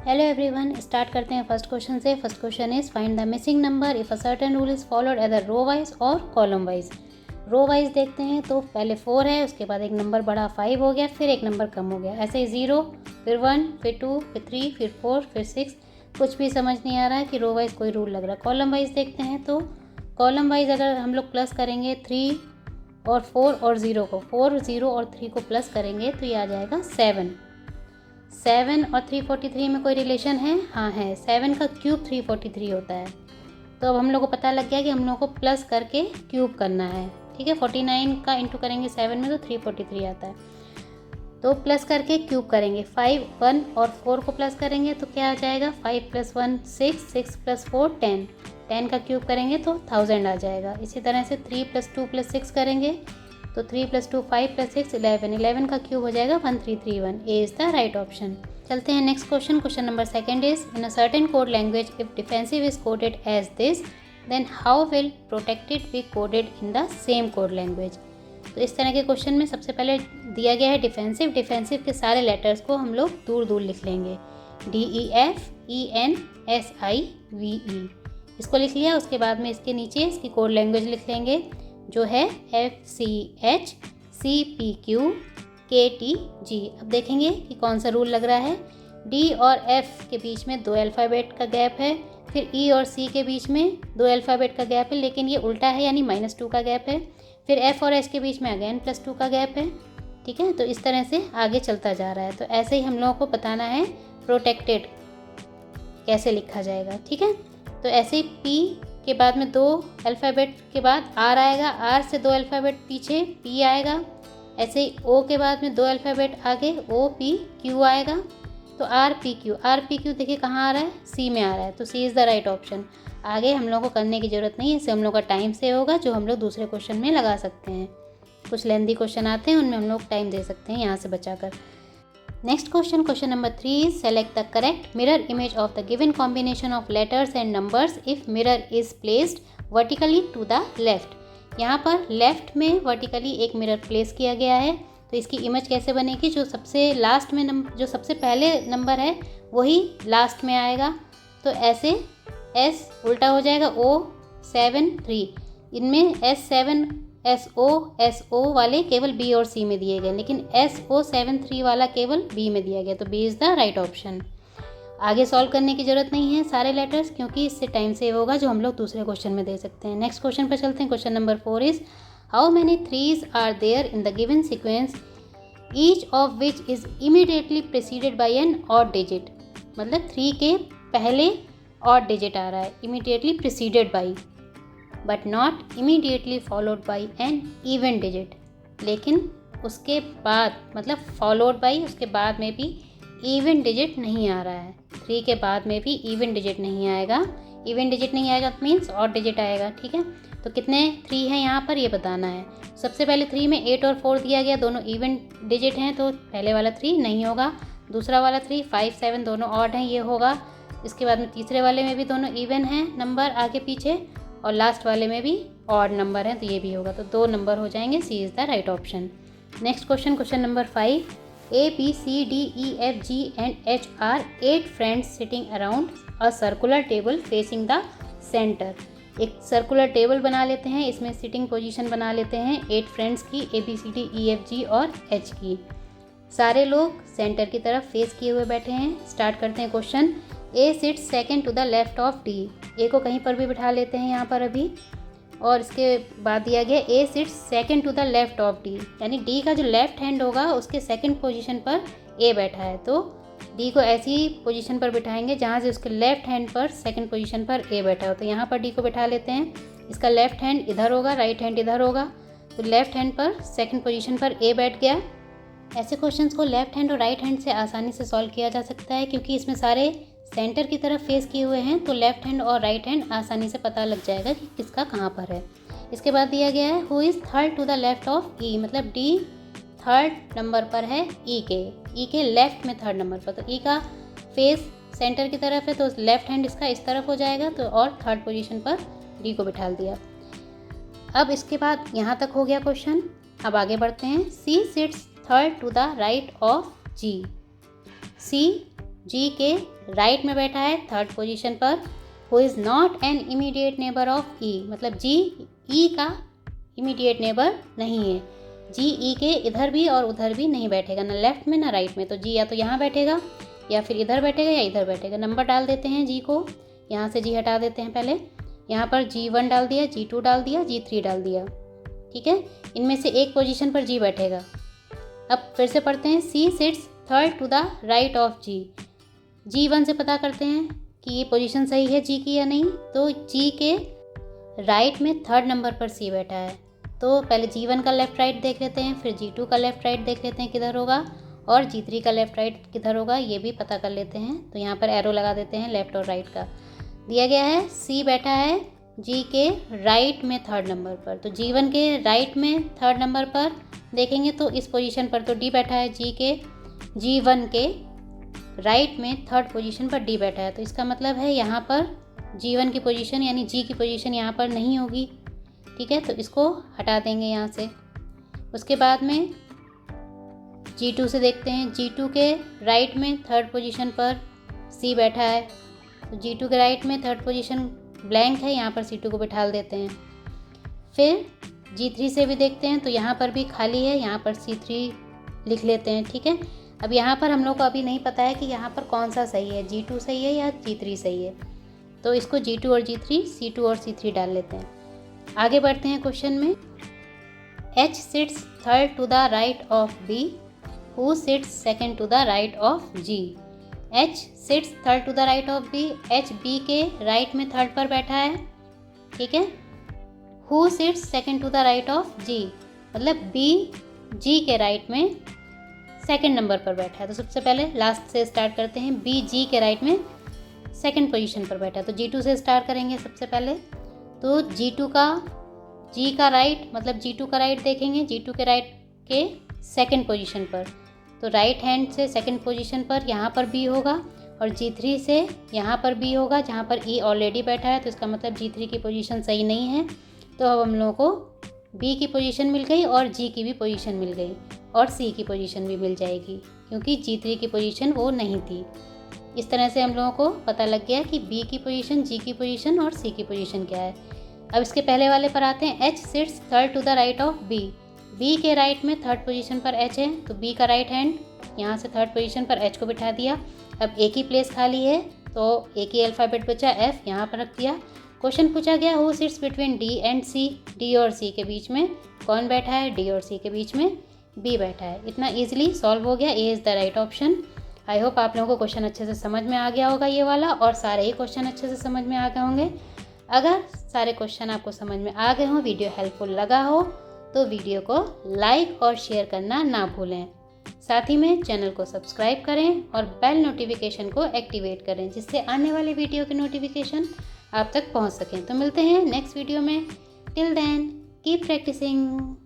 Hello everyone, start करते हैं first question से। First question is find the missing number if a certain rule is followed either row wise or column wise. Row wise देखते हैं तो पहले 4 है, उसके बाद एक नंबर बढ़ा 5 हो गया, फिर एक नंबर कम हो गया, ऐसे ही 0, फिर 1, फिर 2, फिर 3, फिर 4, फिर 6। कुछ भी समझ नहीं आ रहा है कि रो वाइज कोई रूल लग रहा है। कॉलम वाइज देखते हैं तो कॉलम वाइज अगर हम लोग प्लस करेंगे 3 और 4 और 0 को, 4, 0 और 3 को प्लस करेंगे तो ये आ जाएगा 7 और 343 में कोई रिलेशन है? हाँ है। 7 का क्यूब 343 होता है। तो अब हम लोग को पता लग गया कि हम लोग को प्लस करके क्यूब करना है। ठीक है, 49 का इंटू करेंगे 7 में तो 343 आता है। तो प्लस करके क्यूब करेंगे। 5, 1 और 4 को प्लस करेंगे तो क्या आ जाएगा? 5 + 1 6, 6 + 4 10, 10 का क्यूब करेंगे तो 1000 आ जाएगा। इसी तरह से 3 + 2 + 6 करेंगे तो 3 + 2 5 + 6 11, 11 का क्यूब हो जाएगा 1331। A is the right option. चलते हैं next question. Question number second is in a certain code language if defensive is coded as this then how will protected be coded in the same code language. तो इस तरह के question में सबसे पहले दिया गया है डिफेंसिव। डिफेंसिव के सारे लेटर्स को हम लोग दूर दूर लिख लेंगे, DEFENSIVE इसको लिख लिया। उसके बाद में इसके नीचे इसकी कोड लैंग्वेज लिख लेंगे जो है FCH CPQ KTG। अब देखेंगे कि कौन सा रूल लग रहा है। D और F के बीच में 2 अल्फ़ाबेट का गैप है, फिर E और C के बीच में 2 अल्फ़ाबेट का गैप है, लेकिन ये उल्टा है यानी -2 का गैप है। फिर F और H के बीच में अगेन +2 का गैप है। ठीक है, तो इस तरह से आगे चलता जा रहा है। तो ऐसे ही हम लोगों को बताना है प्रोटेक्टेड कैसे लिखा जाएगा। ठीक है, तो ऐसे ही P के बाद में 2 अल्फ़ाबेट के बाद R आएगा, R से 2 अल्फ़ाबेट पीछे P आएगा। ऐसे ही O के बाद में 2 अल्फ़ाबेट आगे OPQ आएगा। तो RPQ देखिए कहाँ आ रहा है? C में आ रहा है, तो C is the right option. आगे हम लोग को करने की ज़रूरत नहीं है, इससे हम लोग का टाइम सेव होगा जो हम लोग दूसरे क्वेश्चन में लगा सकते हैं। कुछ लेंथी क्वेश्चन आते हैं उनमें हम लोग टाइम दे सकते हैं यहाँ से बचाकर। Next question, question number 3 is select the correct mirror image of the given combination of letters and numbers if mirror is placed vertically to the left. यहाँ पर लेफ्ट में वर्टिकली एक मिरर प्लेस किया गया है, तो इसकी इमेज कैसे बनेगी? जो सबसे लास्ट में जो सबसे पहले नंबर है वही लास्ट में आएगा। तो ऐसे S उल्टा हो जाएगा O7 3। इनमें S7 SO वाले केवल B और C में दिए गए, लेकिन SO7 3 वाला केवल B में दिया गया, तो B is the right option. आगे सॉल्व करने की ज़रूरत नहीं है सारे लेटर्स, क्योंकि इससे टाइम सेव होगा जो हम लोग दूसरे क्वेश्चन में दे सकते हैं। नेक्स्ट क्वेश्चन पर चलते हैं। Question number 4 is how many 3s are there in the given sequence each of which is immediately preceded by an odd digit. मतलब 3 के पहले ऑड डिजिट आ रहा है, immediately preceded by, but not immediately followed by an even digit. लेकिन उसके बाद मतलब फॉलोड बाई उसके बाद में भी इवन डिजिट नहीं आ रहा है। 3 के बाद में भी इवन डिजिट नहीं आएगा। इवन डिजिट नहीं आएगा तो मीन्स ऑड डिजिट आएगा। ठीक है, तो कितने 3 हैं यहाँ पर ये बताना है। सबसे पहले 3 में 8 और 4 दिया गया, दोनों इवन डिजिट हैं, तो पहले वाला 3 नहीं होगा। दूसरा वाला 3 5 7 दोनों ऑड हैं, ये होगा। इसके बाद में तीसरे वाले में भी दोनों इवन हैं नंबर आगे पीछे, और लास्ट वाले में भी ऑड नंबर हैं, तो ये भी होगा। तो 2 नंबर हो जाएंगे। C is the right option. Next question, question number 5 ABCDEFG and H are 8 friends sitting around a circular table facing the center। एक सर्कुलर टेबल बना लेते हैं, इसमें सिटिंग पोजीशन बना लेते हैं 8 फ्रेंड्स की, ABCDEFG और H की। सारे लोग सेंटर की तरफ फेस किए हुए बैठे हैं। स्टार्ट करते हैं question. A sits second to the left of D। A को कहीं पर भी बिठा लेते हैं यहाँ पर अभी, और इसके बाद दिया गया A sits second to the left of D, यानी D का जो लेफ्ट हैंड होगा उसके सेकेंड पोजीशन पर A बैठा है, तो D को ऐसी पोजीशन पर बिठाएंगे जहाँ से उसके लेफ्ट हैंड पर सेकेंड पोजीशन पर A बैठा हो। तो यहाँ पर D को बिठा लेते हैं। इसका लेफ्ट हैंड इधर होगा, राइट हैंड इधर होगा, तो लेफ्ट हैंड पर सेकेंड पोजीशन पर A बैठ गया। ऐसे क्वेश्चंस को लेफ्ट हैंड और राइट हैंड से आसानी से सॉल्व किया जा सकता है, क्योंकि इसमें सारे सेंटर की तरफ फेस किए हुए हैं, तो लेफ्ट हैंड और राइट हैंड आसानी से पता लग जाएगा कि किसका कहाँ पर है। इसके बाद दिया गया है who is third to the left of E, मतलब D थर्ड नंबर पर है E के लेफ्ट में थर्ड नंबर पर, तो E का फेस सेंटर की तरफ है, तो लेफ्ट हैंड इसका इस तरफ हो जाएगा, तो और थर्ड पोजीशन पर D को बिठा दिया। अब इसके बाद यहाँ तक हो गया क्वेश्चन। अब आगे बढ़ते हैं। C sits third to the right of G। C G के राइट में बैठा है थर्ड पोजीशन पर, who is not an immediate neighbour of E, मतलब जी ई का इमीडिएट नेबर नहीं है। जी ई के इधर भी और उधर भी नहीं बैठेगा, ना लेफ्ट में ना राइट में। तो जी या तो यहाँ बैठेगा या फिर इधर बैठेगा या इधर बैठेगा। नंबर डाल देते हैं जी को, यहाँ से जी हटा देते हैं पहले। यहाँ पर G1 डाल दिया, G2 डाल दिया, G3 डाल दिया। ठीक है, इनमें से एक पोजीशन पर जी बैठेगा। अब फिर से पढ़ते हैं, C sits third to the right of G. G1 से पता करते हैं कि ये पोजीशन सही है जी की या नहीं। तो जी के राइट में थर्ड नंबर पर सी बैठा है। तो पहले G1 का लेफ़्ट राइट देख लेते हैं, फिर G2 का लेफ़्ट राइट देख लेते हैं किधर होगा, और G3 का लेफ़्ट राइट किधर होगा ये भी पता कर लेते हैं। तो यहाँ पर एरो लगा देते हैं लेफ़्ट और राइट का। दिया गया है सी बैठा है जी के राइट में थर्ड नंबर पर। तो G1 के राइट में थर्ड नंबर पर देखेंगे तो इस पोजीशन पर तो डी बैठा है। G1 के राइट में थर्ड पोजीशन पर डी बैठा है। तो इसका मतलब है यहाँ पर G1 की पोजीशन यानी जी की पोजीशन यहाँ पर नहीं होगी। ठीक है, तो इसको हटा देंगे यहाँ से। उसके बाद में G2 से देखते हैं, G2 के राइट में थर्ड पोजीशन पर सी बैठा है। तो G2 के राइट में थर्ड पोजीशन ब्लैंक है, यहाँ पर C2 को बिठा देते हैं। फिर G3 से भी देखते हैं, तो यहाँ पर भी खाली है, यहाँ पर C3 लिख लेते हैं। ठीक है, अब यहाँ पर हम लोग को अभी नहीं पता है कि यहाँ पर कौन सा सही है, G2 सही है या G3 सही है। तो इसको G2 और G3, C2 और C3 डाल लेते हैं। आगे बढ़ते हैं क्वेश्चन में। H sits third to the right of B, who sits second to the right of G। H sits third to the right of B, H B के राइट में थर्ड पर बैठा है। ठीक है, who sits second to the right of G, मतलब B G के right में सेकेंड नंबर पर बैठा है। तो सबसे पहले लास्ट से स्टार्ट करते हैं। B G के राइट में सेकेंड पोजीशन पर बैठा है। तो G2 से स्टार्ट करेंगे सबसे पहले। तो G2 का G का राइट मतलब G2 का राइट देखेंगे, G2 के राइट के सेकेंड पोजीशन पर। तो राइट हैंड से सेकेंड पोजीशन पर यहाँ पर B होगा, और G3 से यहाँ पर B होगा जहाँ पर E ऑलरेडी बैठा है। तो इसका मतलब G3 की पोजीशन सही नहीं है। तो अब हम लोगों को B की पोजीशन मिल गई और G की भी पोजीशन मिल गई, और C की पोजीशन भी मिल जाएगी क्योंकि G3 की पोजीशन वो नहीं थी। इस तरह से हम लोगों को पता लग गया कि B की पोजीशन, G की पोजीशन और C की पोजीशन क्या है। अब इसके पहले वाले पर आते हैं। H sits third to the right of B। B के राइट में थर्ड पोजीशन पर H है, तो B का राइट हैंड यहाँ से थर्ड पोजीशन पर H को बिठा दिया। अब एक ही प्लेस खाली है तो एक ही अल्फ़ाबेट बचा F, यहाँ पर रख दिया। क्वेश्चन पूछा गया who sits between D and C, D और C के बीच में कौन बैठा है, D और C के बीच में B बैठा है। इतना ईजिली सॉल्व हो गया, A is the right option. I hope आप लोगों को क्वेश्चन अच्छे से समझ में आ गया होगा ये वाला, और सारे ही क्वेश्चन अच्छे से समझ में आ गए होंगे। अगर सारे क्वेश्चन आपको समझ में आ गए हों, वीडियो हेल्पफुल लगा हो, तो वीडियो को लाइक और शेयर करना ना भूलें। साथ ही में चैनल को सब्सक्राइब करें और बेल नोटिफिकेशन को एक्टिवेट करें, जिससे आने वाले वीडियो के नोटिफिकेशन आप तक पहुंच सकें। तो मिलते हैं नेक्स्ट वीडियो में। Till then keep practising.